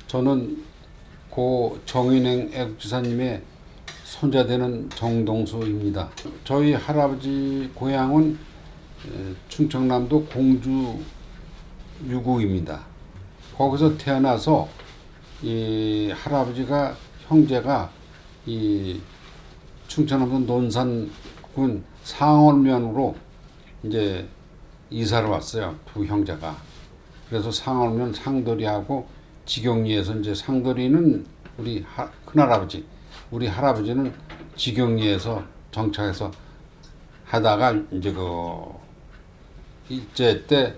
저는 고 정인행 애국지사님의 손자되는 정동수입니다. 저희 할아버지 고향은 충청남도 공주 유구입니다. 거기서 태어나서 이 할아버지가 형제가 이 충청남도 논산군 상월면으로 이제 이사를 왔어요. 두 형제가. 그래서 상월면 상돌이하고 지경리에서 이제 상돌이는 우리 큰할아버지, 우리 할아버지는 지경리에서 정착해서 하다가 이제 그 일제 때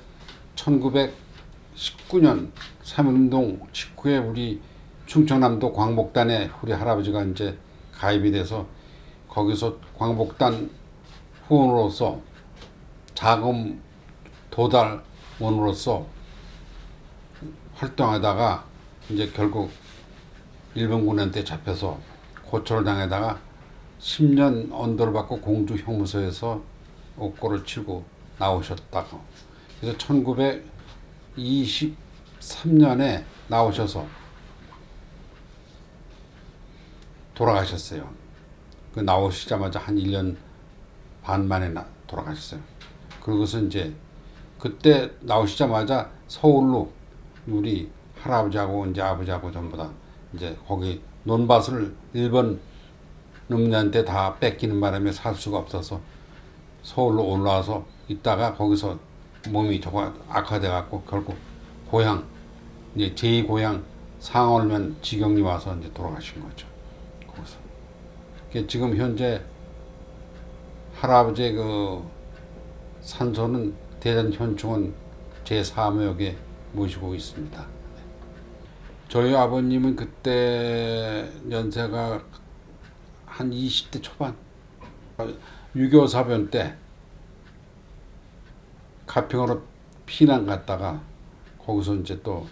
1919년 3.1운동 직후에 우리 충청남도 광복단에 우리 할아버지가 이제 가입이 돼서 거기서 광복단 후원으로서 자금 도달원으로서 활동하다가 이제 결국 일본군한테 잡혀서 고초를 당하다가 10년 언도를 받고 공주 형무소에서 옥고를 치고 나오셨다고. 그래서 1923년에 나오셔서 돌아가셨어요. 그 나오시자마자 한 1년 반 만에 돌아가셨어요. 그러고서 이제 그때 나오시자마자 서울로 우리 할아버지하고 이제 아버지하고 전부 다 이제 거기 논밭을 일본 놈들한테 다 뺏기는 바람에 살 수가 없어서 서울로 올라와서 있다가 거기서 몸이 조금 악화돼 갖고 결국 고향 이제 제2 고향 상월면 지경리 와서 이제 돌아가신 거죠. 거기서. 지금 현재 할아버지의 그 산소는 대전 현충원 제4묘역에 모시고 있습니다. 저희 아버님은 그때 연세가 한 20대 초반, 6.25 사변 때 가평으로 피난 갔다가 거기서 이제 또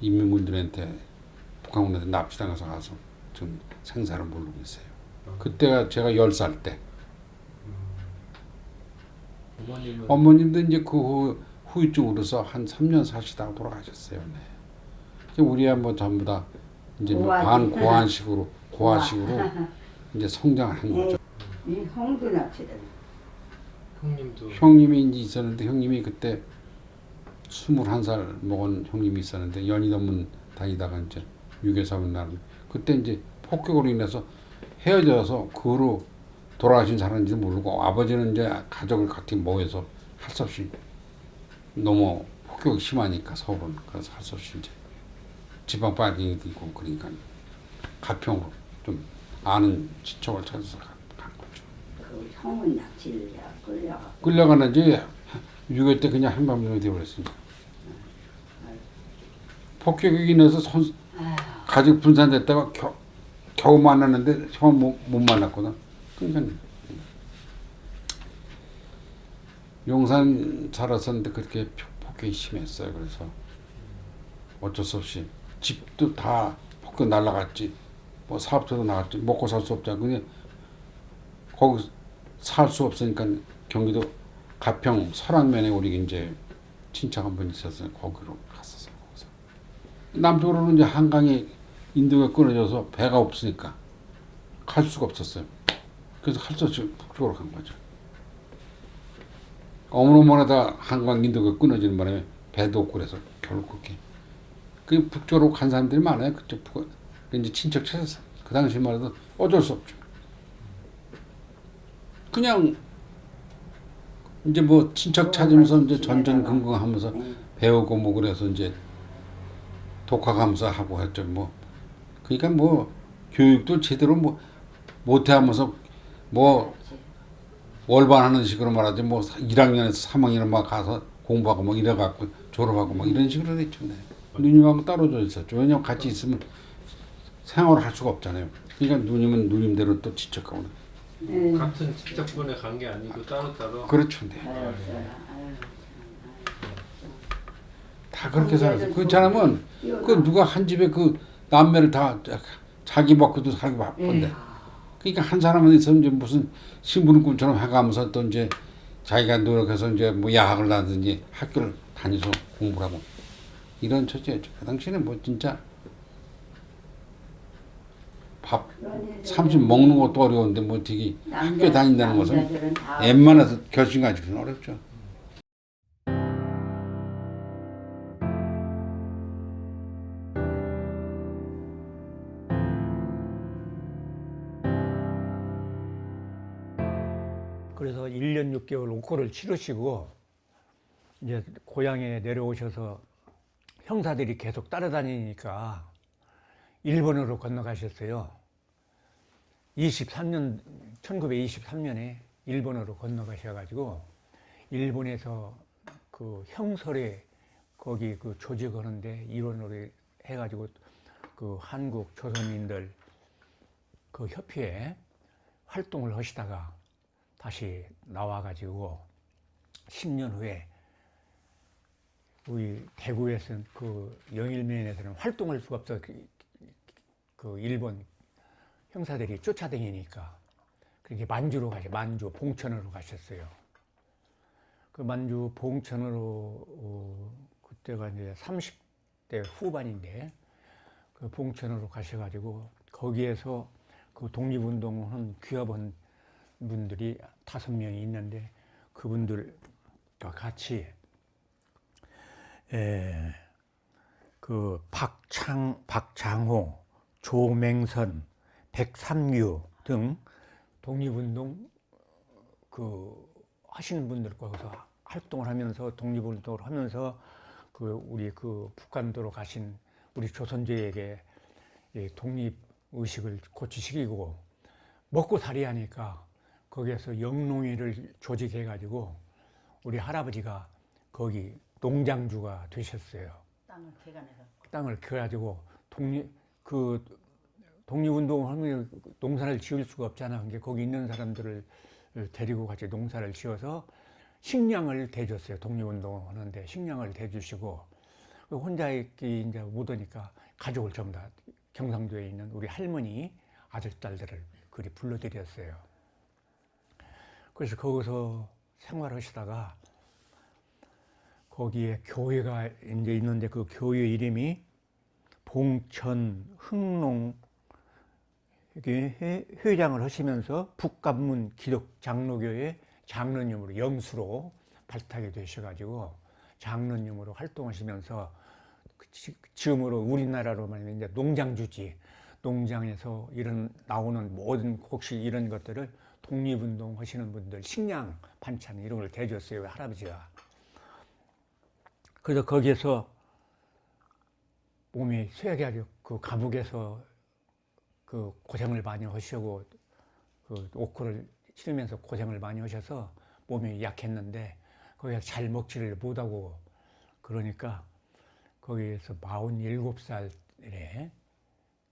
인민군들한테 북한군한테 납치당해서 가서 지금 생사를 모르고 있어요. 그때가 제가 10살 때. 어머님도 이제 그 후유증으로서 한 3년 사시다가 돌아가셨어요. 네. 우리야 뭐 전부 다 이제 반고아식으로 이제 성장한 거죠. 이 형도 납치다. 형님이 이제 있었는데 형님이 그때 21살 먹은 형님이 있었는데 연희 논문 다니다가 이제 6.25 사변 날 그때 이제 폭격으로 인해서 헤어져서 그 후로 돌아가신 사람인지 모르고 아버지는 이제 가족을 같이 모여서 할 수 없이 너무 폭격이 심하니까 서울은 그래서 할 수 없이 이제 지방 빨갱이도 있고 그러니까 가평으로 좀 아는 친척을 찾아서 간 거죠. 그 형은 납치를 끌려가는지 6.25 때 그냥 한밤중에 되어버렸으니까. 폭격이 인해서 가족 분산됐다가 겨우 만났는데 형 못 만났거든. 그러니까 용산 살았었는데 그렇게 폭격이 심했어요. 그래서 어쩔 수 없이 집도 다 폭격 날라갔지. 뭐 사업소도 나갔지. 먹고 살 수 없잖아. 근데 거기 살 수 없으니까 경기도 가평 설악면에 우리 이제 친척 한 분 있었어요. 거기로 갔었어요. 거기서. 남쪽으로는 이제 한강에 인도가 끊어져서 배가 없으니까 갈 수가 없었어요. 그래서 갈 수 없이 북쪽으로 간 거죠. 어머니마다 한강 인도가 끊어지는 바람에 배도 없고 그래서 결국 그렇게 그 북쪽으로 간 사람들이 많아요. 그쪽 이제 친척 찾았어. 그 당시만 해도 어쩔 수 없죠. 그냥 이제 뭐 친척 찾으면서 이제 전전긍긍하면서 배우고 뭐 그래서 이제 독학하면서 하고 했죠. 뭐 그러니까 뭐 교육도 제대로 뭐 못해하면서 뭐 월반하는 식으로 말하지 뭐 1학년에서 3학년 막 가서 공부하고 뭐 이래갖고 졸업하고 뭐 이런 식으로 됐죠. 네. 누님하고 떨어져 있었죠. 왜냐면 같이 있으면 생활을 할 수가 없잖아요. 그러니까 누님은 누님대로 또 지척하고. 같은 직접분에 간 게 아니고 따로따로. 그렇죠. 네. 다 그렇게 살았어요. 그 사람은 그 누가 한 집에 그 남매를 다 자기 먹고도 살기 바쁜데. 그러니까 한 사람은 있으면 이제 무슨 신부님꾼처럼 해가면서 또 이제 자기가 노력해서 이제 뭐 야학을 나든지 학교를 다니서 공부를 하고 이런 처지였죠. 그 당시에는 뭐 진짜 밥 30 먹는 것도 어려운데 뭐 어떻게 학교 다닌다는 것은 남자들은 다 웬만해서 결심 가지고는 어렵죠. 그래서 1년 6개월 옥고를 치르시고 이제 고향에 내려오셔서 형사들이 계속 따라다니니까 일본으로 건너가셨어요. 1923년에 일본으로 건너가셔가지고 일본에서 그 형설에 거기 그 조직하는데 일원으로 해가지고 그 한국 조선인들 그 협회에 활동을 하시다가 다시 나와가지고 10년 후에 우리 대구에서는 그 영일면에서는 활동할 수가 없어. 그 일본 형사들이 쫓아다니니까 그렇게 만주 봉천으로 가셨어요. 그 만주 봉천으로 그때가 이제 30대 후반인데 그 봉천으로 가셔가지고 거기에서 그 독립운동한 귀합원 분들이 5명이 있는데 그분들과 같이 그 박장호, 조맹선, 백삼규 등 독립운동 그 하시는 분들 거기서 활동을 하면서 독립운동을 하면서 그 우리 그 북한도로 가신 우리 조선족에게 독립 의식을 고취시키고 먹고 살이하니까 거기에서 영농회를 조직해 가지고 우리 할아버지가 거기 농장주가 되셨어요. 땅을 개간해서 땅을 그래가지고 독립운동을 하면 농사를 지을 수가 없잖아. 그러니까 거기 있는 사람들을 데리고 같이 농사를 지어서 식량을 대줬어요. 독립운동 하는데 식량을 대주시고 혼자 있기 이제 못 오니까 가족을 전부 다 경상도에 있는 우리 할머니 아들 딸들을 그리 불러드렸어요. 그래서 거기서 생활하시다가 거기에 교회가 이제 있는데 그 교회 이름이 봉천 흥농 회장을 하시면서 북관문 기독 장로교회 장로님으로 영수로 발탁이 되셔가지고 장로님으로 활동하시면서 지금으로 우리나라로 말하면 이제 농장주지 농장에서 나오는 모든 혹시 이런 것들을 독립운동 하시는 분들 식량 반찬 이런 걸 대줬어요 할아버지가. 그래서 거기에서 몸이 쇠약해가지고 그 감옥에서 그 고생을 많이 하시고 그 옥고를 치르면서 고생을 많이 하셔서 몸이 약했는데 거기서 잘 먹지를 못하고 그러니까 거기에서 47살에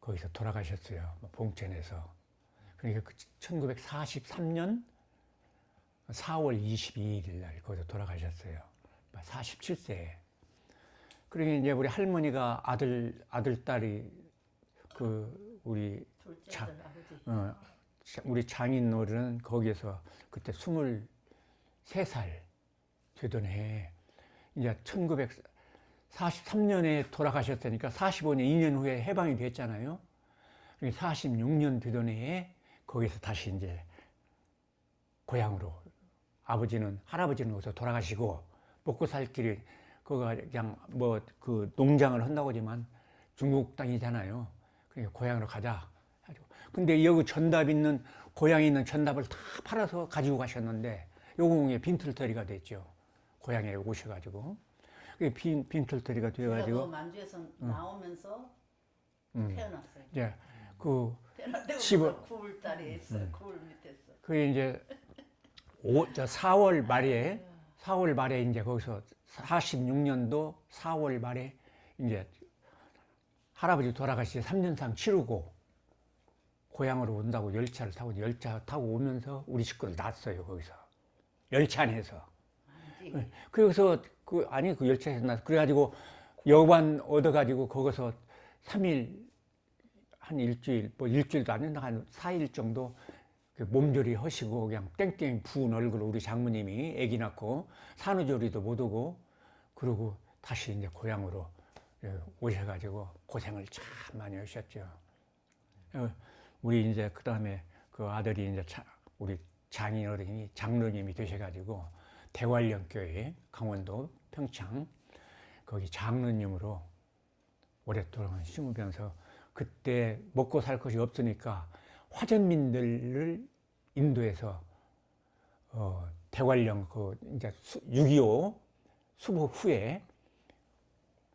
거기서 돌아가셨어요. 봉천에서. 그러니까 1943년 4월 22일 날 거기서 돌아가셨어요. 47세에. 그러니까 이제 우리 할머니가 아들, 딸이 그 우리 우리 장인 어른은 거기에서 그때 23살 되던 해에 이제 1943년에 돌아가셨으니까 45년, 2년 후에 해방이 됐잖아요. 46년 되던 해에 거기서 다시 이제 고향으로 할아버지는 거기서 돌아가시고 먹고 살 길이 그거 그냥 뭐 그 농장을 한다고 하지만 중국 땅이잖아요. 그러니까 고향으로 가자. 근데 여기 전답 있는 고향에 있는 전답을 다 팔아서 가지고 가셨는데 요공에 빈털터리가 됐죠. 고향에 오셔가지고 빈털터리가 돼가지고 만주에서 나오면서 태어났어요. 이제 그 집을 9월 달에 있어. 9월 밑에서. 그게 이제 4월 말에 이제 거기서 46년도 4월 말에 이제 할아버지 돌아가시 3년상 치르고 고향으로 온다고 열차 타고 오면서 우리 식구를 낳았어요. 거기서 열차 안에서. 그래서 그 열차에서 낳았어. 그래가지고 여관 얻어가지고 거기서 3일 한 일주일 뭐 일주일도 안 된다 한 4일 정도 그 몸조리 하시고 그냥 땡땡 부은 얼굴로 우리 장모님이 아기 낳고 산후조리도 못 오고 그러고 다시 이제 고향으로 오셔가지고 고생을 참 많이 하셨죠. 우리 이제 그 다음에 그 아들이 이제 우리 장인어른이 장로님이 되셔가지고 대관령교회 강원도 평창 거기 장로님으로 오랫동안 심으면서 그때 먹고 살 것이 없으니까 화전민들을 인도해서 대관령 그 이제 6.25 수복 후에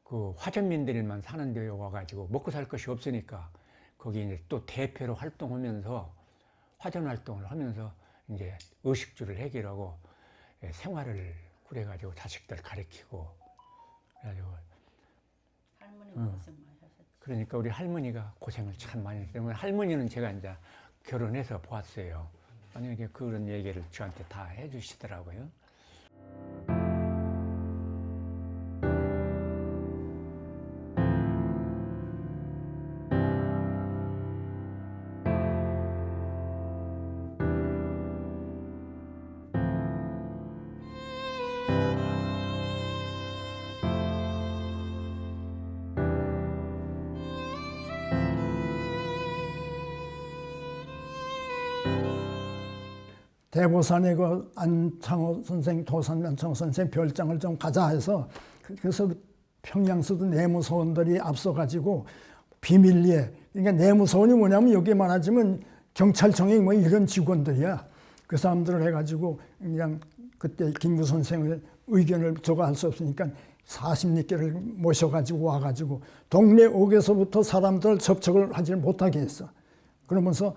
그 화전민들만 사는 데 와가지고 먹고 살 것이 없으니까 거기 이제 또 대표로 활동하면서 화전 활동을 하면서 이제 의식주를 해결하고 생활을 그래가지고 자식들 가르치고 그래가지고 할머니 고생 많이 하셨지. 그러니까 우리 할머니가 고생을 참 많이 했기 때문에 할머니는 제가 이제 결혼해서 보았어요. 만약에 그런 얘기를 저한테 다 해주시더라고요. 대보산에 그 안창호 선생, 도산 안창호 선생 별장을 좀 가자 해서 그래서 평양서도 내무소원들이 앞서가지고 비밀리에 그러니까 내무소원이 뭐냐면 여기 말하자면 경찰청의 뭐 이런 직원들이야. 그 사람들을 해가지고 그냥 그때 김구 선생의 의견을 저거 할 수 없으니까 40리께를 모셔가지고 와가지고 동네 옥에서부터 사람들 접촉을 하지 못하게 했어. 그러면서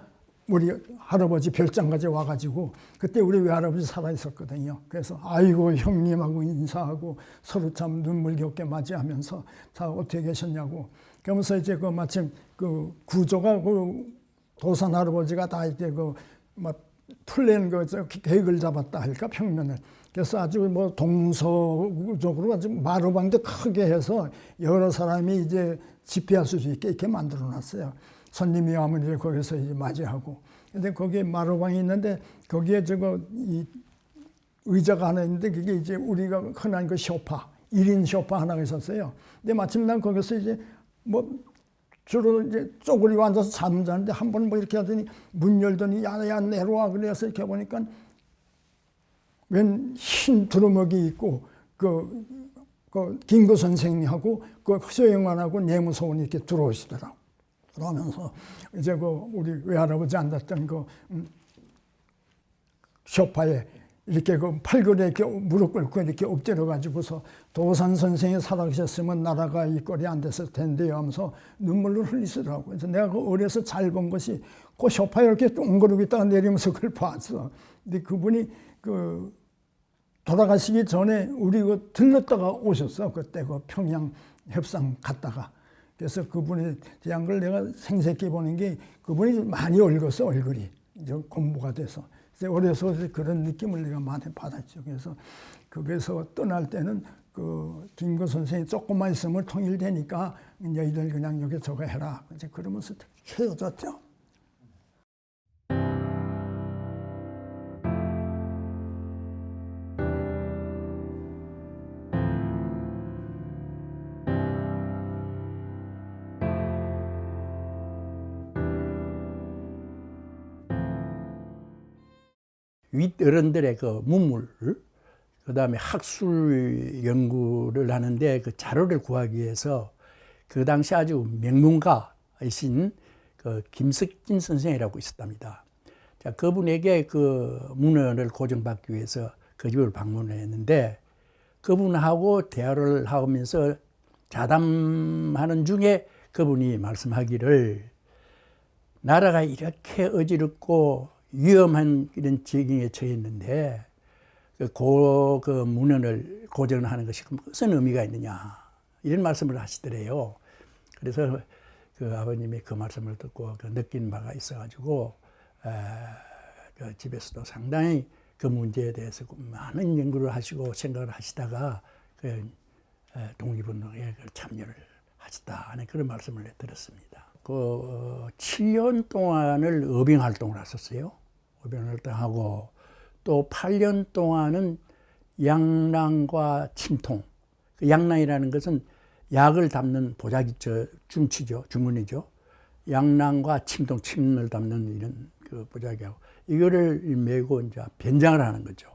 우리 할아버지 별장까지 와가지고 그때 우리 외할아버지 살아있었거든요. 그래서 아이고 형님하고 인사하고 서로 참 눈물겹게 맞이하면서 다 어떻게 계셨냐고. 그러면서 이제 그 마침 그 구조가 그 도산 할아버지가 다 이제 그 막 플랜 그 계획을 잡았다 할까 평면을. 그래서 아주 뭐 동서적으로 아주 마루방도 크게 해서 여러 사람이 이제 집회할 수 있게 이렇게 만들어놨어요. 손님이 와면 이제 거기서 이제 맞이하고. 근데 거기에 마루방이 있는데 거기에 저거 이 의자가 하나 있는데 그게 이제 우리가 흔한 그 소파, 1인 소파 하나가 있었어요. 근데 마침 난 거기서 이제 뭐 주로 이제 쪼그리고 앉아서 잠을 자는데 한 번 뭐 이렇게 하더니 문 열더니 야 내려와 그래서 이렇게 보니까 웬 흰 두루마기 있고 그 김구 선생님하고 그 서영만하고 내무소원이 이렇게 들어오시더라고. 그러면서 이제 그 우리 외할아버지 앉았던 그 소파에 이렇게 그 팔걸이에 이렇게 무릎 꿇고 이렇게 엎드려 가지고서 도산 선생이 살아계셨으면 나라가 이 꼴이 안 됐을 텐데요 하면서 눈물을 흘리시더라고. 그래서 내가 그 어려서 잘 본 것이 그 소파에 이렇게 똥그르고 있다가 내리면서 그걸 봤어. 근데 그분이 그 돌아가시기 전에 우리 그 들렀다가 오셨어. 그때 그 평양 협상 갔다가. 그래서 그분에 대한 걸 내가 생생히 보는 게 그분이 많이 얽었어, 얼굴이. 이제 공부가 돼서. 그래서 어려서 그런 느낌을 내가 많이 받았죠. 그래서 거기서 떠날 때는 그 김구 선생이 조금만 있으면 통일되니까 너희들 그냥 여기 저거 해라. 이제 그러면서 헤어졌죠. 윗어른들의 그 문물, 그 다음에 학술 연구를 하는데 그 자료를 구하기 위해서 그 당시 아주 명문가이신 그 김석진 선생이라고 있었답니다. 자, 그분에게 그 문헌을 고정받기 위해서 그 집을 방문했는데 그분하고 대화를 하면서 자담하는 중에 그분이 말씀하기를 나라가 이렇게 어지럽고 위험한 이런 지경에 처했는데 그 문헌을 고정하는 것이 무슨 의미가 있느냐 이런 말씀을 하시더래요. 그래서 그 아버님이 그 말씀을 듣고 그 느낀 바가 있어가지고 그 집에서도 상당히 그 문제에 대해서 많은 연구를 하시고 생각을 하시다가 그 독립운동에 참여를 하셨다 하는 그런 말씀을 들었습니다. 그 7년 동안을 어빙 활동을 하셨어요. 어빙 활동하고 또 8년 동안은 양랑과 침통. 그 양랑이라는 것은 약을 담는 보자기 중치죠, 주문이죠. 양랑과 침을 담는 이런 그 보자기하고 이거를 메고 이제 변장을 하는 거죠.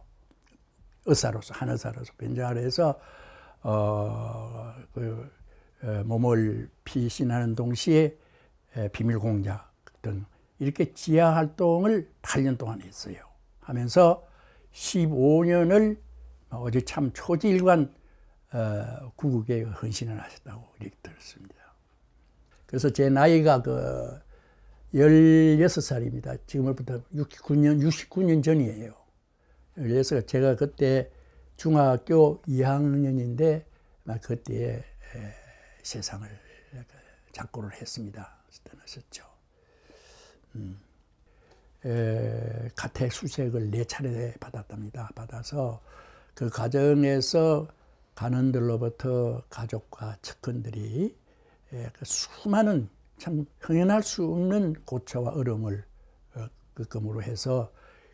의사로서 한의사로서 변장을 해서 몸을 피신하는 동시에 비밀 공작 등 이렇게 지하 활동을 8년 동안 했어요. 하면서 15년을 어제 참 초지일관 구국에 헌신을 하셨다고 이렇게 들었습니다. 그래서 제 나이가 16살입니다. 지금으로부터 69년 전이에요. 그래서 제가 그때 중학교 2학년인데 그때에 세상을 작고를 했습니다. 떠나셨죠. 가택수색을 4차례 받았답니다. 받아서 그 과정에서 간원들로부터 가족과 측근들이 그 수많은 참 흥연할 수 없는 고초와 어려움을 극금으로 해서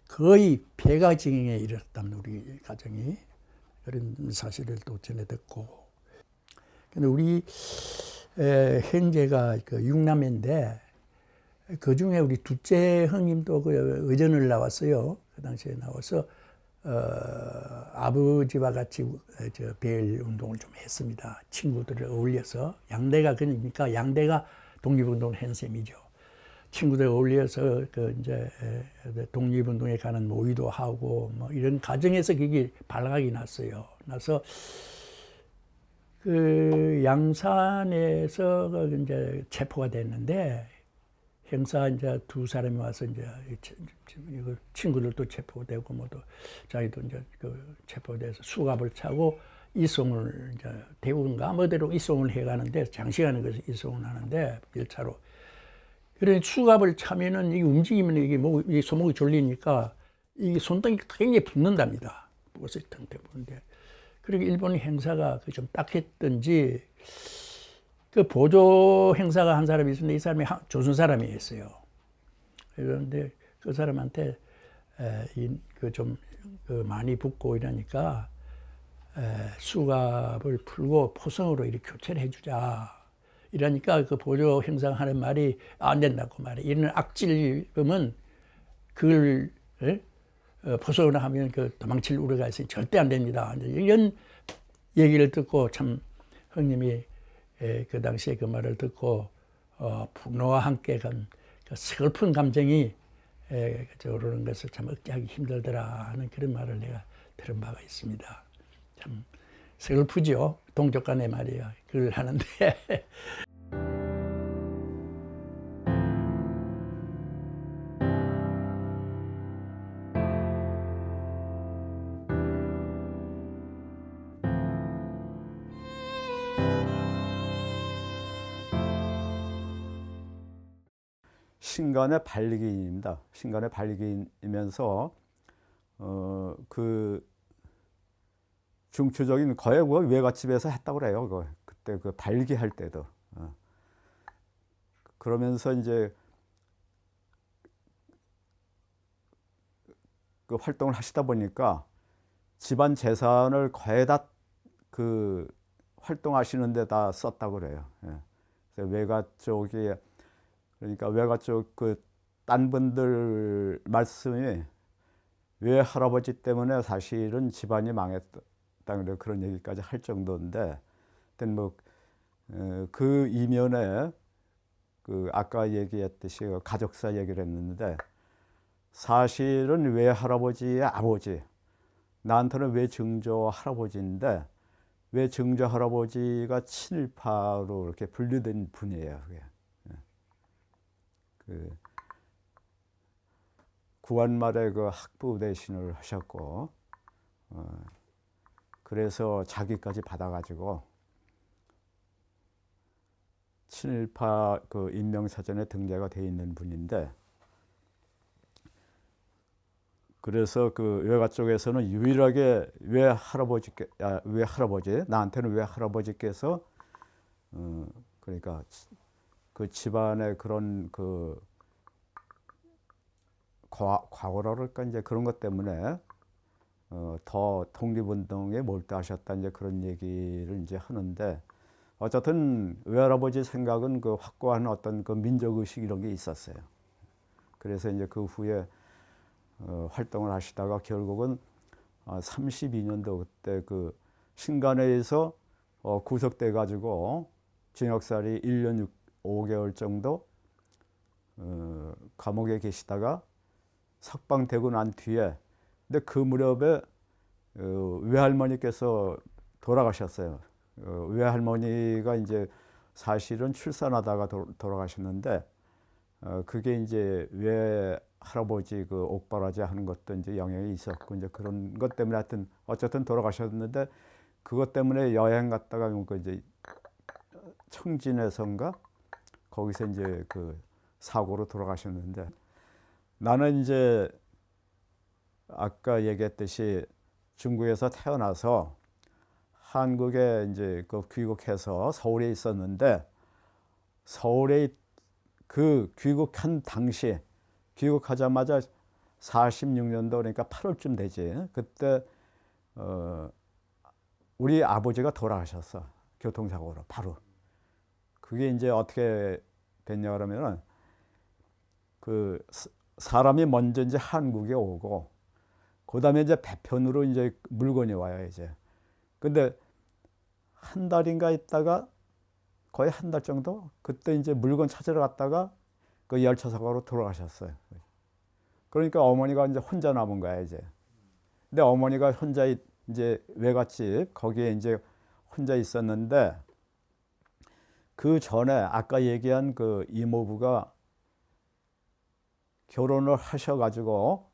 거의 폐가증에 이르렀답니다. 우리 가정이 그런 사실을 또 전해 듣고. 근데 우리 형제가 그 6남매인데 그 중에 우리 둘째 형님도 그 의전을 나왔어요. 그 당시에 나와서 아버지와 같이 배일 운동을 좀 했습니다. 친구들을 어울려서 양대가 그러니까 양대가 독립운동을 한 셈이죠. 친구들 어울려서 이제 독립운동에 가는 모의도 하고 뭐 이런 과정에서 그게 발각이 났어요. 나서 그 양산에서 이제 체포가 됐는데 형사 이제 2사람이 와서 이제 친구들도 체포되고 뭐도 자기도 이제 체포돼서 수갑을 차고 이송을 이제 대구인가 뭐대로 이송을 해가는데 장시간에 그래서 이송을 하는데 1차로 그래 수갑을 차면은 이게 움직이면 이게 손목이 졸리니까 이게 손등이 굉장히 붓는답니다. 무엇을 탕탕 부는데 그리고 일본 행사가 좀 딱했던지 그 보조 행사가 한 사람이 있었는데 이 사람이 조선 사람이었어요. 그런데 그 사람한테 좀 많이 붓고 이러니까 수갑을 풀고 포성으로 이렇게 교체를 해주자. 이러니까 그 보조 행사가 하는 말이 안 된다고 말해. 이런 악질금은 그걸 포성으로 하면 도망칠 우려가 있으니 절대 안 됩니다. 이런 얘기를 듣고 참 형님이 그 당시에 그 말을 듣고 분노와 함께 그 슬픈 감정이 오르는 것을 참 억제하기 힘들더라 하는 그런 말을 내가 들은 바가 있습니다. 참 슬프죠. 동족간의 말이야. 그걸 하는데 신간의 발기인입니다. 신간의 발기이면서 그 중추적인 거의 외갓집에서 했다고 그래요. 그때 그 발기할 때도. 그러면서 이제 그 활동을 하시다 보니까 집안 재산을 거의 다 그 활동하시는 데다 썼다고 그래요. 그래서 외가 쪽이 그러니까 외가 쪽 그 딴 분들 말씀이 외할아버지 때문에 사실은 집안이 망했다 그런 얘기까지 할 정도인데, 하여튼 뭐 그 이면에 그 아까 얘기했듯이 가족사 얘기를 했는데 사실은 외할아버지의 아버지, 나한테는 외증조 할아버지인데 외증조 할아버지가 친일파로 이렇게 분류된 분이에요. 그게. 그 구한 말에 그 학부 대신을 하셨고, 그래서 자기까지 받아가지고 친일파 그 인명사전에 등재가 돼 있는 분인데, 그래서 그 외가 쪽에서는 유일하게 외할아버지 나한테는 외할아버지께서 그러니까 그 집안의 그런 그 과거라 그럴까 이제 그런 것 때문에 더 독립운동에 몰두하셨다 이제 그런 얘기를 이제 하는데, 어쨌든 외할아버지 생각은 그 확고한 어떤 그 민족 의식 이런 게 있었어요. 그래서 이제 그 후에 활동을 하시다가 결국은 32년도 그때 그 신간회에서 구속돼 가지고 징역살이 1년 5개월 정도 감옥에 계시다가 석방되고 난 뒤에 근데 그 무렵에 외할머니께서 돌아가셨어요. 외할머니가 이제 사실은 출산하다가 돌아가셨는데 그게 이제 외할아버지 그 옥바라지 하는 것도 이제 영향이 있었고 이제 그런 것 때문에 하여튼 어쨌든 돌아가셨는데 그것 때문에 여행 갔다가 그 이제 청진에선가 거기서 이제 그 사고로 돌아가셨는데 나는 이제 아까 얘기했듯이 중국에서 태어나서 한국에 이제 그 귀국해서 서울에 있었는데 서울에 그 귀국한 당시 귀국하자마자 46년도 그러니까 8월쯤 되지 그때 우리 아버지가 돌아가셨어 교통사고로 바로 그게 이제 어떻게 됐냐 그러면은 그 사람이 먼저 이제 한국에 오고 그다음에 이제 배편으로 이제 물건이 와요 이제 근데 한 달인가 있다가 거의 한 달 정도 그때 이제 물건 찾으러 갔다가 그 열차 사고로 돌아가셨어요. 그러니까 어머니가 이제 혼자 남은 거야 이제. 근데 어머니가 혼자 이제 외갓집 거기에 이제 혼자 있었는데 그 전에 아까 얘기한 그 이모부가 결혼을 하셔가지고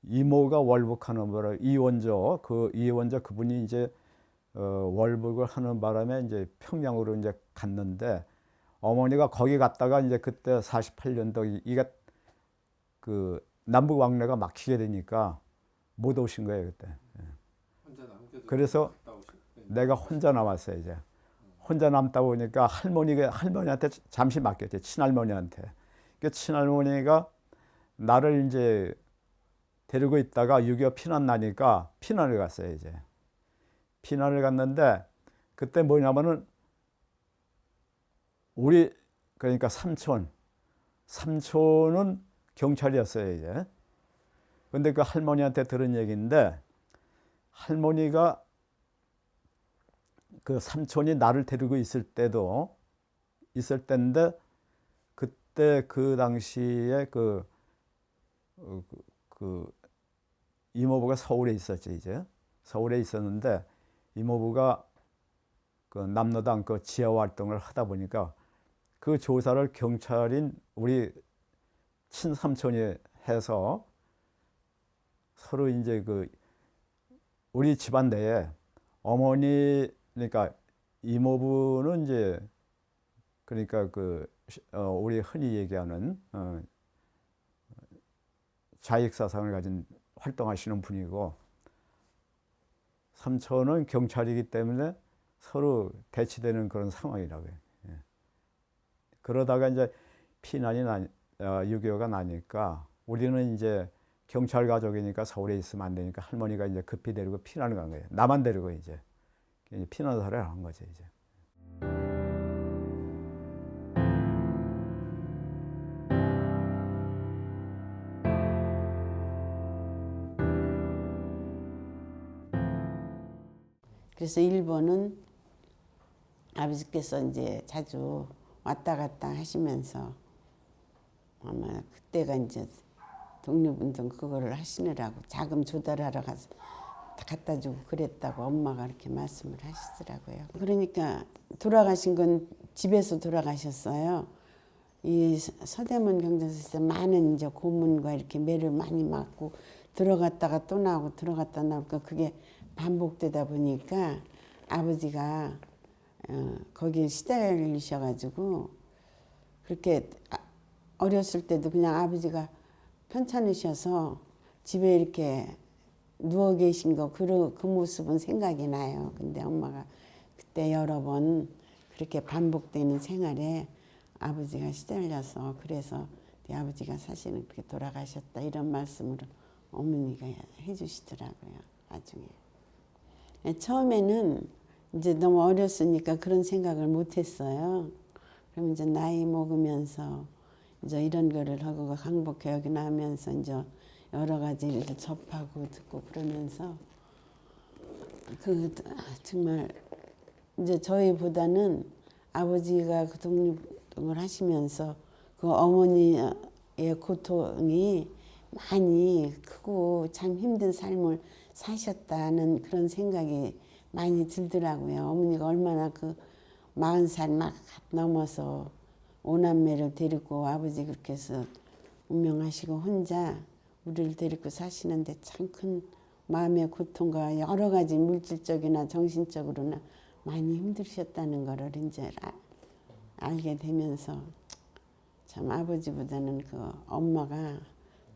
이모가 월북하는 바람에 이원조 그분이 이제 월북을 하는 바람에 이제 평양으로 이제 갔는데 어머니가 거기 갔다가 이제 그때 48년도 이게 그 남북 왕래가 막히게 되니까 못 오신 거예요 그때. 혼자 남겨두고 그래서 갔다 오신 거예요. 내가 혼자 남았어요 이제. 혼자 남다 보니까 할머니한테 잠시 맡겼지 친할머니한테. 그 친할머니가 나를 이제 데리고 있다가 6.25 피난 나니까 피난을 갔어요 이제. 피난을 갔는데 그때 뭐냐면은 우리 그러니까 삼촌은 경찰이었어요 이제. 근데 그 할머니한테 들은 얘기인데 할머니가 그 삼촌이 나를 데리고 있을 때인데 그때 그 당시에 그 이모부가 서울에 있었지 이제. 서울에 있었는데 이모부가 그 남로당 그 지하 활동을 하다 보니까 그 조사를 경찰인 우리 친삼촌이 해서 서로 이제 그 우리 집안 내에 어머니 그러니까 이모부는 이제 그러니까 그 우리 흔히 얘기하는 자익 사상을 가진 활동하시는 분이고 삼촌은 경찰이기 때문에 서로 대치되는 그런 상황이라고요. 예. 그러다가 이제 피난이 6.25가 나니까 우리는 이제 경찰 가족이니까 서울에 있으면 안 되니까 할머니가 이제 급히 데리고 피난을 간 거예요. 나만 데리고 이제 피난사를 한 거죠 이제. 그래서 일본은 아버지께서 이제 자주 왔다 갔다 하시면서 아마 그때가 이제 독립운동 그거를 하시느라고 자금 조달하러 가서 갖다 주고 그랬다고 엄마가 그렇게 말씀을 하시더라고요. 그러니까 돌아가신 건 집에서 돌아가셨어요. 이 서대문 경전서에서 많은 이제 고문과 이렇게 매를 많이 맞고 들어갔다가 또 나오고 들어갔다 나오니까 그게 반복되다 보니까 아버지가 거기에 시달리셔가지고 그렇게 어렸을 때도 그냥 아버지가 편찮으셔서 집에 이렇게 누워 계신 거 그 모습은 생각이 나요. 근데 엄마가 그때 여러 번 그렇게 반복되는 생활에 아버지가 시달려서 그래서 네 아버지가 사실은 그렇게 돌아가셨다 이런 말씀으로 어머니가 해주시더라고요. 나중에. 처음에는 이제 너무 어렸으니까 그런 생각을 못 했어요. 그럼 이제 나이 먹으면서 이제 이런 거를 하고 강북교육이나 하면서 이제 여러 가지 일을 접하고 듣고 그러면서 그 정말 이제 저희보다는 아버지가 그 독립운동을 하시면서 그 어머니의 고통이 많이 크고 참 힘든 삶을 사셨다는 그런 생각이 많이 들더라고요. 어머니가 얼마나 그 40살 막 넘어서 오남매를 데리고 아버지 그렇게 해서 운명하시고 혼자 우리를 데리고 사시는데 참 큰 마음의 고통과 여러 가지 물질적이나 정신적으로나 많이 힘드셨다는 거를 이제 알게 되면서 참 아버지보다는 그 엄마가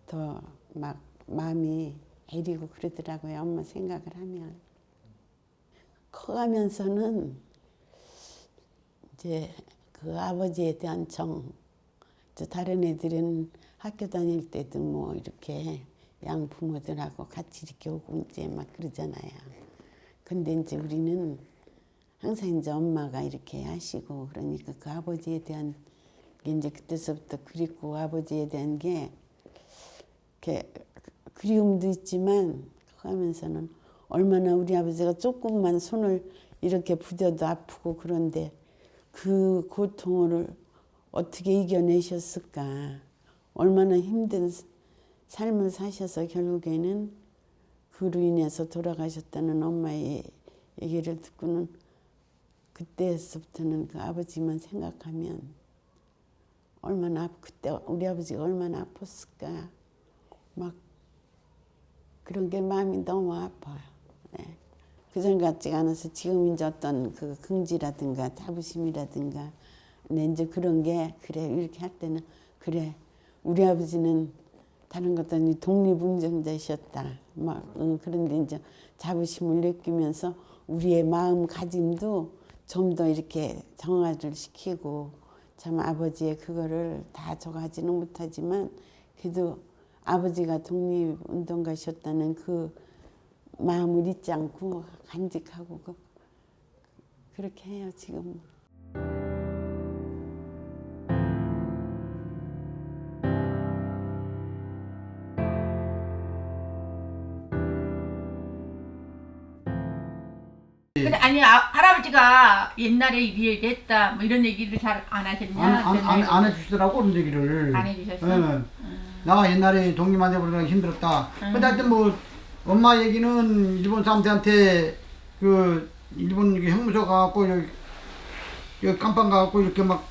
더 막 마음이 애리고 그러더라고요. 엄마 생각을 하면. 커가면서는 이제 그 아버지에 대한 정, 다른 애들은 학교 다닐 때도 뭐 이렇게 양 부모들하고 같이 이렇게 오고 이제 막 그러잖아요. 근데 이제 우리는 항상 이제 엄마가 이렇게 하시고 그러니까 그 아버지에 대한 게 이제 그때서부터 그립고 아버지에 대한 게 이렇게 그리움도 있지만 하면서는 얼마나 우리 아버지가 조금만 손을 이렇게 부뎌도 아프고 그런데 그 고통을 어떻게 이겨내셨을까. 얼마나 힘든 삶을 사셔서 결국에는 그로 인해서 돌아가셨다는 엄마의 얘기를 듣고는 그때서부터는 그 아버지만 생각하면 얼마나 그때 우리 아버지가 얼마나 아팠을까. 막 그런 게 마음이 너무 아파요. 네. 그전 같지가 않아서 지금 이제 어떤 그 긍지라든가 자부심이라든가 근데 이제 그런 게 그래 이렇게 할 때는 그래 우리 아버지는 다른 것도 아니고 독립운동자이셨다. 막 그런데 이제 자부심을 느끼면서 우리의 마음가짐도 좀 더 이렇게 정화를 시키고 참 아버지의 그거를 다 저가지는 못하지만 그래도 아버지가 독립운동가셨다는 그 마음을 잊지 않고 간직하고 그렇게 해요 지금. 근데 아니 할아버지가 옛날에 이랬다 뭐 이런 얘기를 잘 안 하셨냐? 안 해주시더라고 그런 얘기를. 안 해주셨어? 나 옛날에 독립한테 보려고 힘들었다. 근데 하여튼 뭐 엄마 얘기는 일본 사람들한테 그 일본 형무소 가갖고 여기 깜빵 가갖고 이렇게 막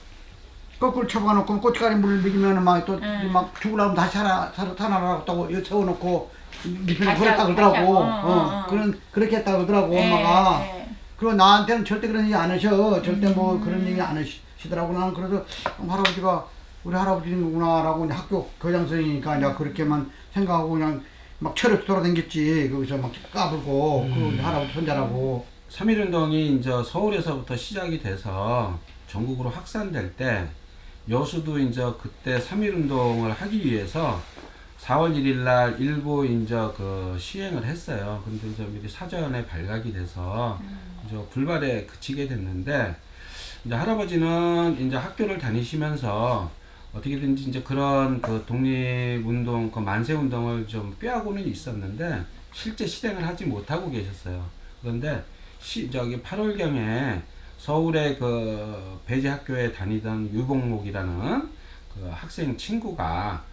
거꾸로 쳐박아놓고 고춧가루 물을 먹이면 막 또 막 죽으려면 다시 살아나라고 여기 세워놓고 밑편에 버렸다 그러더라고. 그렇게 했다 그러더라고 엄마가. 그리고 나한테는 절대 그런 얘기 안 하셔. 절대 뭐 그런 얘기 안 하시더라고. 나는 그래서 할아버지가 우리 할아버지구나라고 학교 교장선생이니까 내가 그렇게만 생각하고 그냥 막 철없이 돌아다녔지. 거기서 막 까불고 그 할아버지 손자라고. 3.1운동이 이제 서울에서부터 시작이 돼서 전국으로 확산될 때 여수도 이제 그때 3.1운동을 하기 위해서 4월 1일 날 일부 이제 그 시행을 했어요. 근데 이제 미리 사전에 발각이 돼서 이제 불발에 그치게 됐는데 이제 할아버지는 이제 학교를 다니시면서 어떻게든지 이제 그런 그 독립운동, 그 만세운동을 좀 꾀하고는 있었는데 실제 실행을 하지 못하고 계셨어요. 그런데 저기 8월경에 서울의 그 배제학교에 다니던 유봉목이라는 그 학생 친구가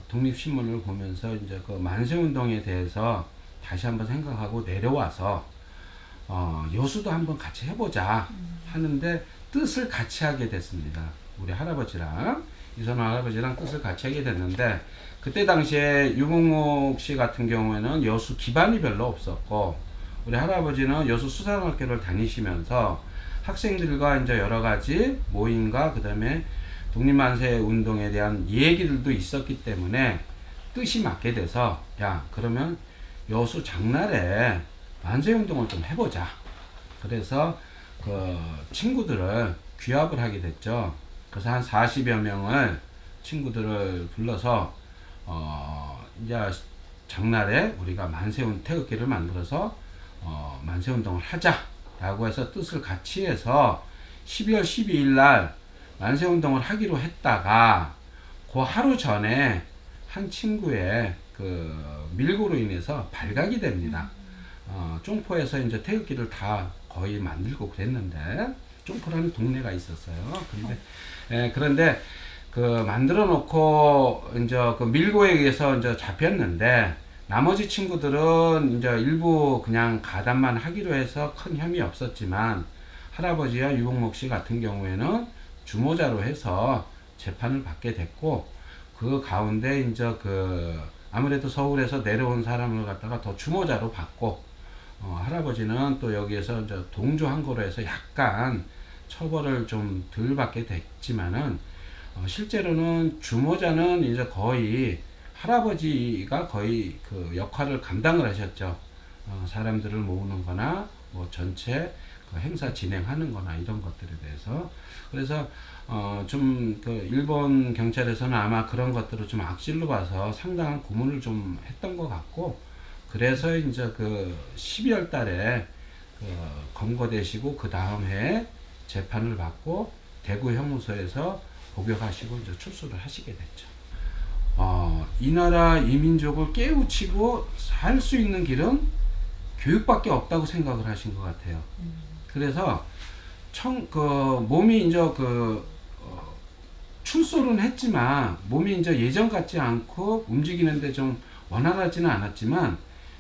독립신문을 보면서 이제 그 만세운동에 대해서 다시 한번 생각하고 내려와서 여수도 한번 같이 해보자 하는데 뜻을 같이 하게 됐습니다. 우리 할아버지랑 이선호 할아버지랑 뜻을 같이 하게 됐는데 그때 당시에 유봉목 씨 같은 경우에는 여수 기반이 별로 없었고 우리 할아버지는 여수 수산학교를 다니시면서 학생들과 이제 여러 가지 모임과 그 다음에 독립만세 운동에 대한 얘기들도 있었기 때문에 뜻이 맞게 돼서 야 그러면 여수 장날에 만세운동을 좀 해보자. 그래서 그 친구들을 귀합을 하게 됐죠. 그래서 한 40여 명을 친구들을 불러서 이제 장날에 우리가 태극기를 만들어서 만세운동을 하자 라고 해서 뜻을 같이 해서 12월 12일 날 만세운동을 하기로 했다가 그 하루 전에 한 친구의 그 밀고로 인해서 발각이 됩니다. 종포에서 이제 태극기를 다 거의 만들고 그랬는데, 종포라는 동네가 있었어요. 그런데 그 만들어 놓고 이제 그 밀고에 의해서 이제 잡혔는데, 나머지 친구들은 이제 일부 그냥 가담만 하기로 해서 큰 혐의 없었지만, 할아버지와 유복목 씨 같은 경우에는 주모자로 해서 재판을 받게 됐고, 그 가운데 이제 그 아무래도 서울에서 내려온 사람을 갖다가 더 주모자로 받고, 할아버지는 또 여기에서 이제 동조한 거로 해서 약간 처벌을 좀 덜 받게 됐지만은, 실제로는 주모자는 이제 거의 할아버지가 거의 그 역할을 감당을 하셨죠. 사람들을 모으는 거나 뭐 전체 그 행사 진행하는 거나 이런 것들에 대해서. 그래서 좀 그 일본 경찰에서는 아마 그런 것들을 좀 악질로 봐서 상당한 고문을 좀 했던 것 같고, 그래서 이제 그 12월 달에 그 검거되시고 그 다음 해에 재판을 받고 대구 형무소에서 복역하시고 이제 출소를 하시게 됐죠. 이 나라 이 민족을 깨우치고 살 수 있는 길은 교육밖에 없다고 생각을 하신 것 같아요. 그래서 몸이 이제 출소는 했지만 몸이 이제 예전 같지 않고 움직이는데 좀 원활하지는 않았지만,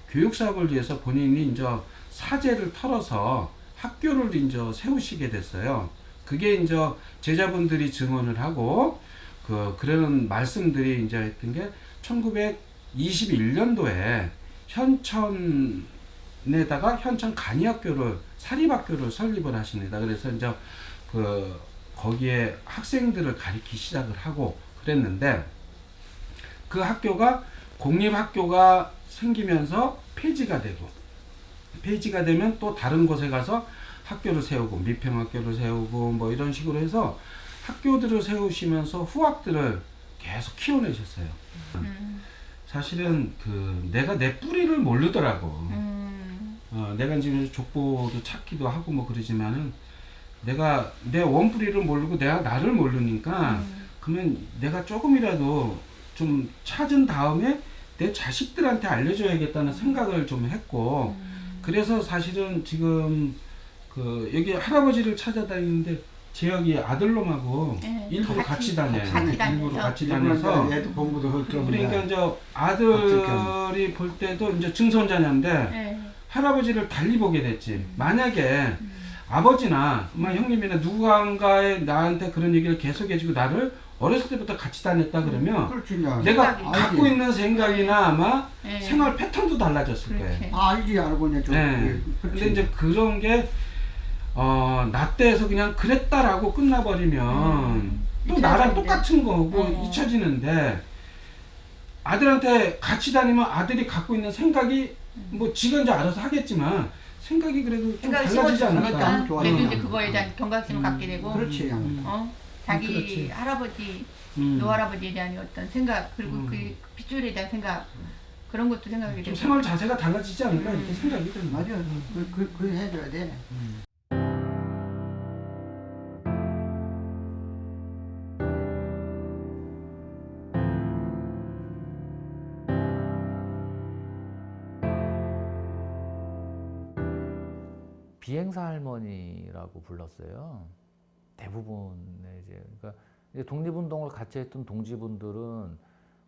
교육 사업을 위해서 본인이 이제 사제를 털어서 학교를 이제 세우시게 됐어요. 그게 이제 제자분들이 증언을 하고, 그러는 말씀들이 이제 했던 게 1921년도에 현천에다가 현천 간이학교를, 사립학교를 설립을 하십니다. 그래서 이제 거기에 학생들을 가르치기 시작을 하고 그랬는데, 그 학교가 공립학교가 생기면서 폐지가 되면 또 다른 곳에 가서 학교를 세우고, 미평학교를 세우고 뭐 이런 식으로 해서 학교들을 세우시면서 후학들을 계속 키워내셨어요. 사실은 내가 내 뿌리를 모르더라고. 내가 지금 족보도 찾기도 하고 뭐 그러지만은, 내가 내 원뿌리를 모르고 내가 나를 모르니까, 그러면 내가 조금이라도 좀 찾은 다음에 내 자식들한테 알려줘야겠다는 생각을 좀 했고, 그래서 사실은 지금 여기 할아버지를 찾아다니는데, 제 여기 아들놈하고 일부러 같이 다녀요. 일부러 같이 다녀서. 애도 공부도 할 겸. 그러니까 이제 아들이 볼 때도 이제 증손자녀인데 할아버지를 달리 보게 됐지. 만약에 아버지나 형님이나 누군가에 나한테 그런 얘기를 계속 해주고 나를 어렸을 때부터 같이 다녔다 그러면, 그렇지, 내가 알지. 갖고 있는 생각이나 아마 생활 패턴도 달라졌을 거예요. 알지, 알고 이제 좀. 근데 이제 그런 게 나 때에서 그냥 그랬다라고 끝나버리면 또 나랑 똑같은 거고 잊혀지는데, 아들한테 같이 다니면 아들이 갖고 있는 생각이 뭐 지가 이제 알아서 하겠지만 생각이 그래도 좀 달라지지 않을까. 그래도 이제 그거에 대한 경각심을 갖게 되고, 그렇지. 자기 그렇지. 할아버지, 노할아버지에 대한 어떤 생각, 그리고 그 핏줄에 대한 생각, 그런 것도 생각하게 좀 되고. 생활 자세가 달라지지 않을까 이렇게 생각이 듭니다. 맞아. 그 해줘야 돼. 비행사 할머니라고 불렀어요. 대부분의 그러니까 독립운동을 같이 했던 동지분들은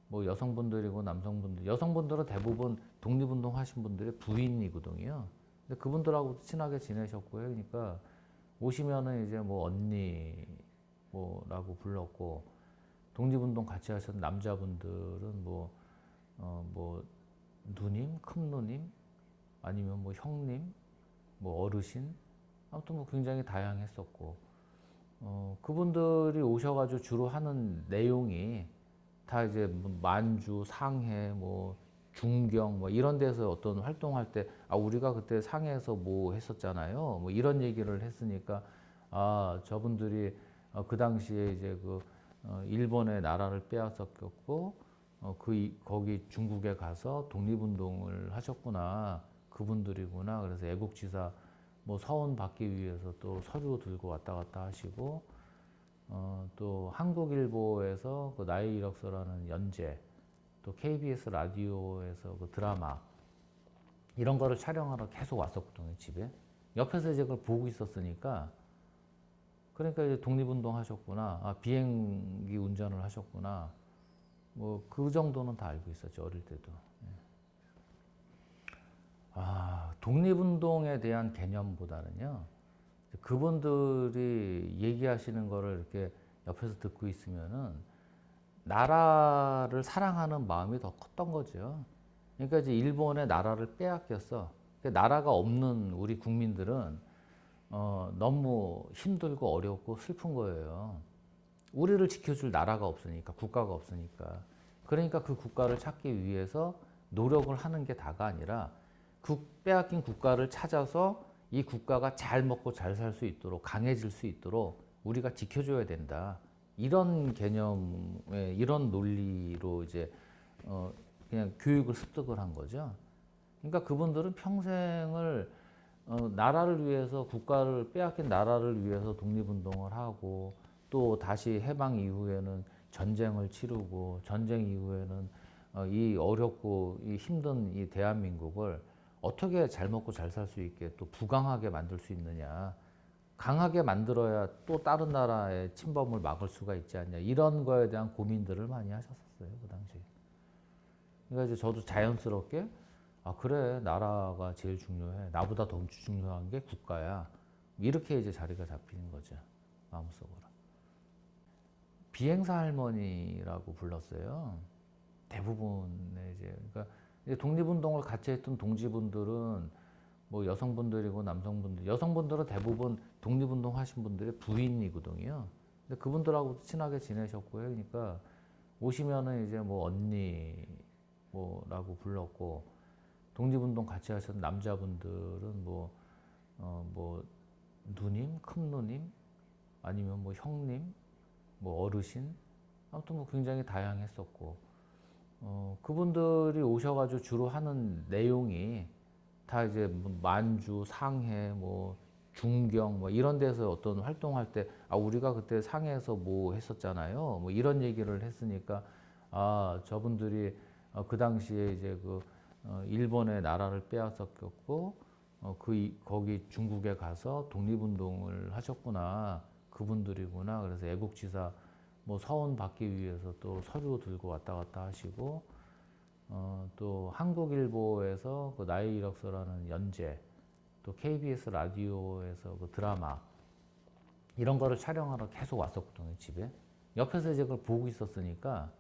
뭐 여성분들이고 남성분들, 여성분들은 대부분 독립운동 하신 분들의 부인이거든요. 근데 그분들하고도 친하게 지내셨고요. 그러니까 오시면은 이제 뭐 언니 뭐라고 불렀고, 독립운동 같이 하셨던 남자분들은 뭐 누님, 큰 누님, 아니면 뭐 형님, 뭐 어르신, 아무튼 뭐 굉장히 다양했었고, 그분들이 오셔가지고 주로 하는 내용이 다 이제 뭐 만주, 상해, 뭐 중경 뭐 이런 데서 어떤 활동할 때, 우리가 그때 상해에서 뭐 했었잖아요. 뭐 이런 얘기를 했으니까, 저분들이 그 당시에 이제 일본의 나라를 빼앗았고, 거기 중국에 가서 독립운동을 하셨구나. 그분들이구나. 그래서 애국지사 뭐 서원 받기 위해서 또 서류 들고 왔다 갔다 하시고, 또 한국일보에서 그 나의 이력서라는 연재, 또 KBS 라디오에서 그 드라마 이런 거를 촬영하러 계속 왔었거든요, 집에. 옆에서 이제 그걸 보고 있었으니까, 그러니까 이제 독립운동 하셨구나, 아, 비행기 운전을 하셨구나, 뭐 그 정도는 다 알고 있었죠, 어릴 때도. 아, 독립운동에 대한 개념보다는요, 그분들이 얘기하시는 거를 이렇게 옆에서 듣고 있으면은 나라를 사랑하는 마음이 더 컸던 거죠. 그러니까 이제 일본의 나라를 빼앗겼어. 그러니까 나라가 없는 우리 국민들은 너무 힘들고 어렵고 슬픈 거예요. 우리를 지켜줄 나라가 없으니까, 국가가 없으니까. 그러니까 그 국가를 찾기 위해서 노력을 하는 게 다가 아니라 빼앗긴 국가를 찾아서 이 국가가 잘 먹고 잘 살 수 있도록, 강해질 수 있도록 우리가 지켜줘야 된다. 이런 개념에, 이런 논리로 이제 그냥 교육을 습득을 한 거죠. 그러니까 그분들은 평생을 나라를 위해서, 국가를 빼앗긴 나라를 위해서 독립운동을 하고, 또 다시 해방 이후에는 전쟁을 치르고, 전쟁 이후에는 이 어렵고 이 힘든 이 대한민국을 어떻게 잘 먹고 잘 살 수 있게 또 부강하게 만들 수 있느냐, 강하게 만들어야 또 다른 나라의 침범을 막을 수가 있지 않냐, 이런 거에 대한 고민들을 많이 하셨었어요, 그 당시에. 그러니까 이제 저도 자연스럽게, 아, 그래, 나라가 제일 중요해, 나보다 더 중요한 게 국가야, 이렇게 이제 자리가 잡히는 거죠, 마음속으로. 비행사 할머니라고 불렀어요. 대부분의 이제, 그러니까 이제 독립운동을 같이 했던 동지분들은 뭐 여성분들이고 남성분들, 여성분들은 대부분 독립운동 하신 분들의 부인이거든요. 근데 그분들하고도 친하게 지내셨고요. 그러니까 오시면은 이제 뭐 언니 뭐라고 불렀고, 독립운동 같이 하셨던 남자분들은 뭐 누님, 큰 누님, 아니면 뭐 형님, 뭐 어르신, 아무튼 뭐 굉장히 다양했었고, 그분들이 오셔가지고 주로 하는 내용이 다 이제 뭐 만주, 상해, 뭐 중경, 뭐 이런 데서 어떤 활동할 때, 아, 우리가 그때 상해에서 뭐 했었잖아요, 뭐 이런 얘기를 했으니까, 아, 저분들이 그 당시에 이제 그 일본의 나라를 빼앗겼고, 거기 중국에 가서 독립운동을 하셨구나, 그분들이구나. 그래서 애국지사 뭐 서원 받기 위해서 또 서류 들고 왔다 갔다 하시고, 또 한국일보에서 그 나의 이력서라는 연재, 또 KBS 라디오에서 그 드라마 이런 거를 촬영하러 계속 왔었거든요, 집에. 옆에서 이제 그걸 보고 있었으니까,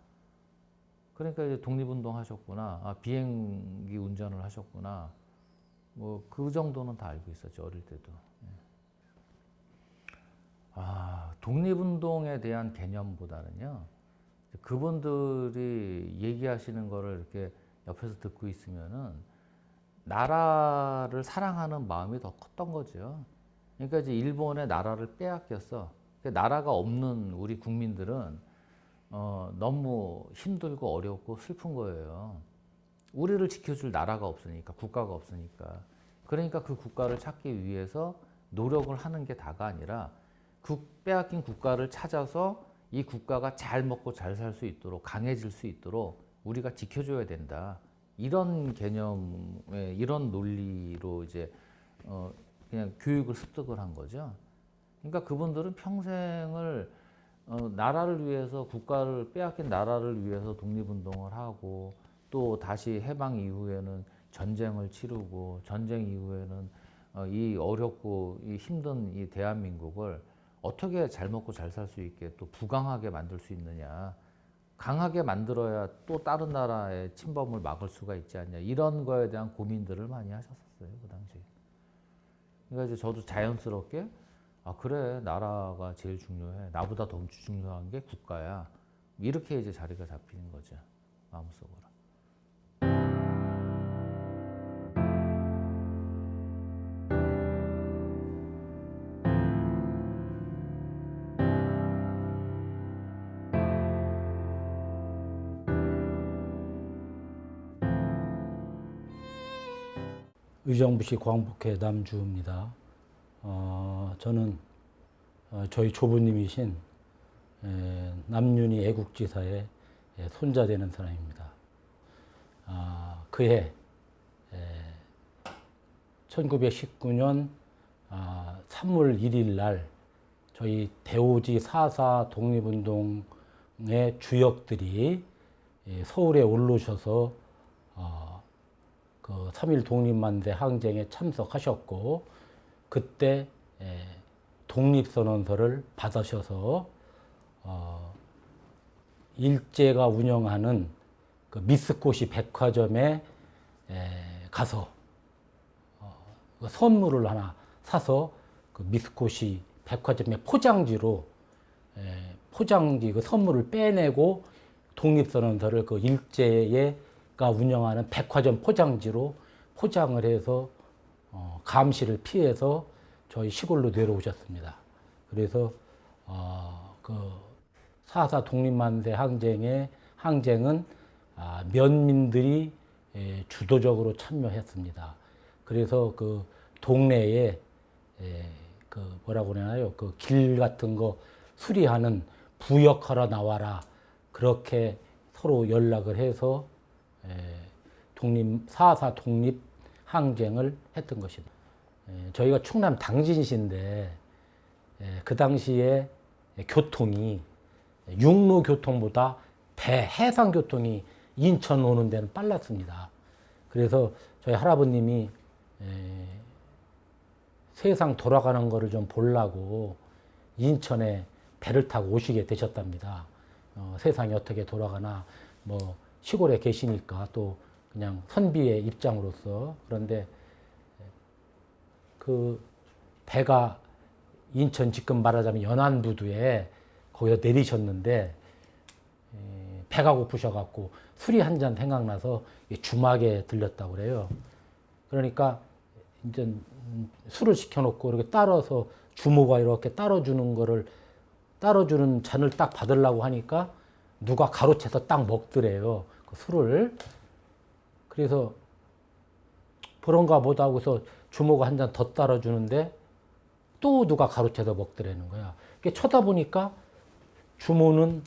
그러니까 이제 독립운동 하셨구나, 아, 비행기 운전을 하셨구나, 뭐 그 정도는 다 알고 있었죠, 어릴 때도. 아, 독립운동에 대한 개념보다는요, 그분들이 얘기하시는 거를 이렇게 옆에서 듣고 있으면은 나라를 사랑하는 마음이 더 컸던 거죠. 그러니까 이제 일본의 나라를 빼앗겼어. 그러니까 나라가 없는 우리 국민들은 너무 힘들고 어렵고 슬픈 거예요. 우리를 지켜줄 나라가 없으니까, 국가가 없으니까. 그러니까 그 국가를 찾기 위해서 노력을 하는 게 다가 아니라 빼앗긴 국가를 찾아서 이 국가가 잘 먹고 잘 살 수 있도록, 강해질 수 있도록 우리가 지켜줘야 된다. 이런 개념에, 이런 논리로 이제 그냥 교육을 습득을 한 거죠. 그러니까 그분들은 평생을 나라를 위해서, 국가를 빼앗긴 나라를 위해서 독립운동을 하고, 또 다시 해방 이후에는 전쟁을 치르고, 전쟁 이후에는 이 어렵고 이 힘든 이 대한민국을 어떻게 잘 먹고 잘 살 수 있게 또 부강하게 만들 수 있느냐, 강하게 만들어야 또 다른 나라의 침범을 막을 수가 있지 않냐, 이런 거에 대한 고민들을 많이 하셨었어요, 그 당시에. 그러니까 이제 저도 자연스럽게, 아, 그래, 나라가 제일 중요해, 나보다 더 중요한 게 국가야, 이렇게 이제 자리가 잡히는 거죠, 마음속으로. 의정부시 광복회 남주입니다. 저는 저희 조부님이신 남윤희 애국지사의 손자 되는 사람입니다. 그해 1919년 3월 1일 날 저희 대오지 4.4 독립운동의 주역들이 서울에 올르셔서 그 3.1 독립만세 항쟁에 참석하셨고, 그때 독립선언서를 받으셔서 일제가 운영하는 그 미쓰코시 백화점에 가서 그 선물을 하나 사서 그 미쓰코시 백화점의 포장지로 포장지 그 선물을 빼내고 독립선언서를 그 일제가 운영하는 백화점 포장지로 포장을 해서 감시를 피해서 저희 시골로 내려오셨습니다. 그래서 그 4.4 독립만세 항쟁은 면민들이 주도적으로 참여했습니다. 그래서 그 동네에 그 뭐라고 그러나요? 그 길 같은 거 수리하는 부역하러 나와라. 그렇게 서로 연락을 해서 4.4 독립 항쟁을 했던 것입니다. 저희가 충남 당진시인데 그 당시에 교통이 육로 교통보다 해상 교통이 인천 오는 데는 빨랐습니다. 그래서 저희 할아버님이 세상 돌아가는 거를 좀 보려고 인천에 배를 타고 오시게 되셨답니다. 세상이 어떻게 돌아가나, 뭐 시골에 계시니까 또 그냥 선비의 입장으로서. 그런데 그 배가 인천 지금 말하자면 연안부두에 거기서 내리셨는데 배가 고프셔갖고 술이 한 잔 생각나서 주막에 들렸다고 그래요. 그러니까 이제 술을 시켜놓고 이렇게 따라서 주모가 이렇게 따라주는 잔을 딱 받으려고 하니까 누가 가로채서 딱 먹더래요. 그 술을. 그래서 그런가 보다 하고서 주모가 한 잔 더 따라주는데 또 누가 가로채서 먹더라는 거야. 쳐다보니까 주모는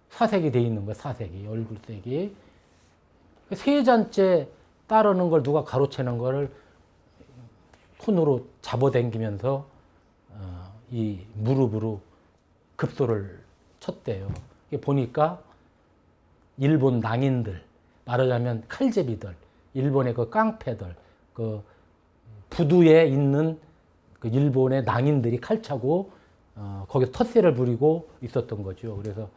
사색이 돼 있는 거야. 사색이, 얼굴색이. 세 잔째 따르는 걸 누가 가로채는 거를 손으로 잡아당기면서 이 무릎으로 급소를 쳤대요. 보니까 일본 낭인들, 말하자면 칼제비들, 일본의 그 깡패들, 그 부두에 있는 그 일본의 낭인들이 칼차고 거기서 텃세를 부리고 있었던 거죠. 그래서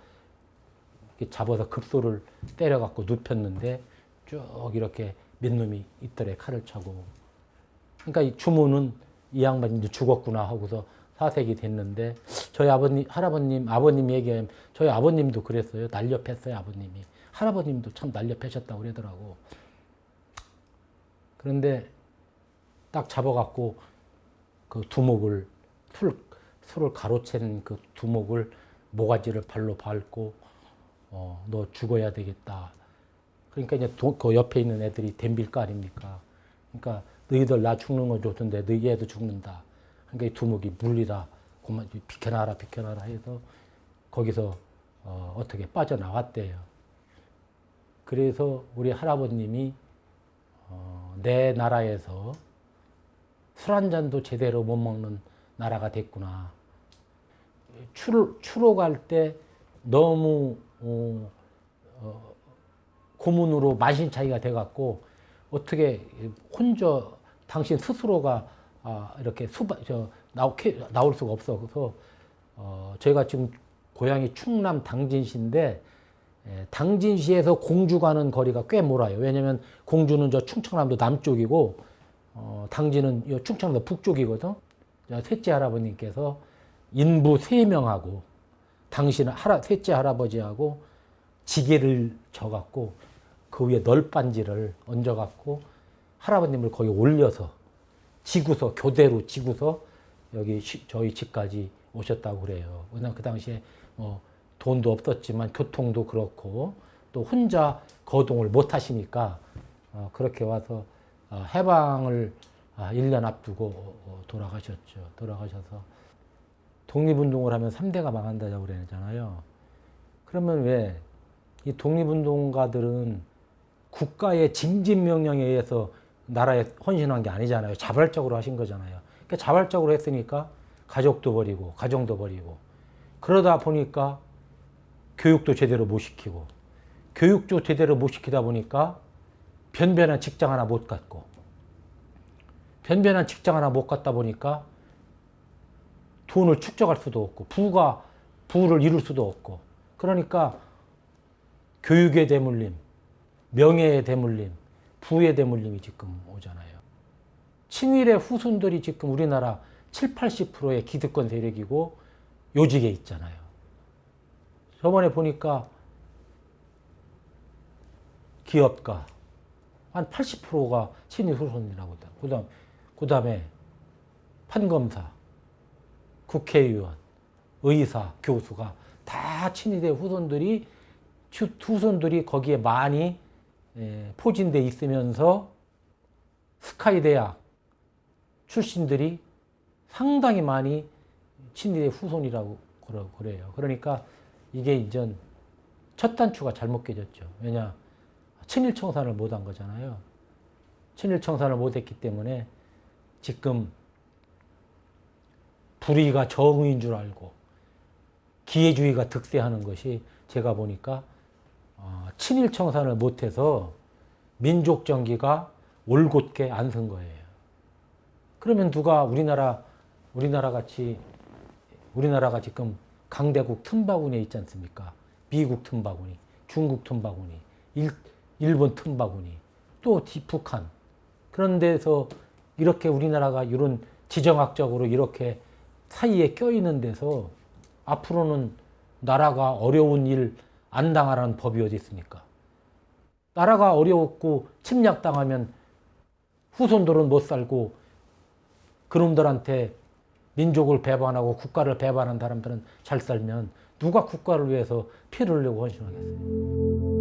이렇게 잡아서 급소를 때려갖고 눕혔는데 쭉 이렇게 몇 놈이 있더래, 칼을 차고. 그러니까 이 주모는 이 양반이 이제 죽었구나 하고서 사색이 됐는데, 저희 아버님 얘기하면 저희 아버님도 그랬어요. 날렵했어요, 아버님이. 할아버님도 참 날렵하셨다고 그러더라고. 그런데 딱 잡아갖고 그 두목을, 술을 가로채는 그 두목을 모가지를 발로 밟고, 너 죽어야 되겠다. 그러니까 이제 그 옆에 있는 애들이 덤빌 거 아닙니까? 그러니까 너희들 나 죽는 건 좋던데 너희 애도 죽는다. 그러니까 이 두목이 물리다. 그만 비켜나라 해서 거기서 어떻게 빠져나왔대요. 그래서 우리 할아버님이 내 나라에서 술 한 잔도 제대로 못 먹는 나라가 됐구나. 추로 갈 때 너무 고문으로 만신창이가 돼갖고 어떻게 혼자 당신 스스로가 이렇게 나올 수가 없어. 그래서 저희가 지금 고향이 충남 당진시인데 당진시에서 공주 가는 거리가 꽤 멀어요. 왜냐면 공주는 저 충청남도 남쪽이고 당진은 충청남도 북쪽이거든. 셋째 할아버님께서 인부 3명하고 당신 셋째 할아버지하고 지게를 져갖고 그 위에 널빤지를 얹어갖고 할아버님을 거기 올려서 지구서, 교대로 지구서 여기 저희 집까지 오셨다고 그래요. 왜냐면 그 당시에 돈도 없었지만 교통도 그렇고 또 혼자 거동을 못 하시니까 그렇게 와서 해방을 1년 앞두고 돌아가셨죠. 돌아가셔서 독립운동을 하면 3대가 망한다고 그러잖아요. 그러면 왜 이 독립운동가들은 국가의 징집명령에 의해서 나라에 헌신한 게 아니잖아요. 자발적으로 하신 거잖아요. 그러니까 자발적으로 했으니까 가족도 버리고 가정도 버리고 그러다 보니까 교육도 제대로 못 시키고 교육도 제대로 못 시키다 보니까 변변한 직장 하나 못 갔고 변변한 직장 하나 못 갔다 보니까 돈을 축적할 수도 없고 부를 이룰 수도 없고 그러니까 교육의 대물림, 명예의 대물림, 부의 대물림이 지금 오잖아요. 친일의 후손들이 지금 우리나라 70~80%의 기득권 세력이고 요직에 있잖아요. 저번에 보니까 기업가 한 80%가 친일 후손이라고. 그 다음에 판검사, 국회의원, 의사, 교수가 다 친일의 후손들이 거기에 많이 포진돼 있으면서 스카이 대학 출신들이 상당히 많이 친일의 후손이라고 그래요. 그러니까 이게 이제 첫 단추가 잘못 깨졌죠. 왜냐? 친일 청산을 못한 거잖아요. 친일 청산을 못했기 때문에 지금 불의가 정의인 줄 알고 기회주의가 득세하는 것이 제가 보니까 친일 청산을 못해서 민족 정기가 올곧게 안 선 거예요. 그러면 누가 우리나라가 지금 강대국 틈바구니에 있지 않습니까? 미국 틈바구니, 중국 틈바구니, 일본 틈바구니, 또 북한. 그런 데서 이렇게 우리나라가 이런 지정학적으로 이렇게 사이에 껴있는 데서 앞으로는 나라가 어려운 일 안 당하라는 법이 어디 있습니까? 나라가 어려웠고 침략당하면 후손들은 못 살고 그놈들한테 민족을 배반하고 국가를 배반한 사람들은 잘 살면 누가 국가를 위해서 피를 흘리고 헌신하겠어요?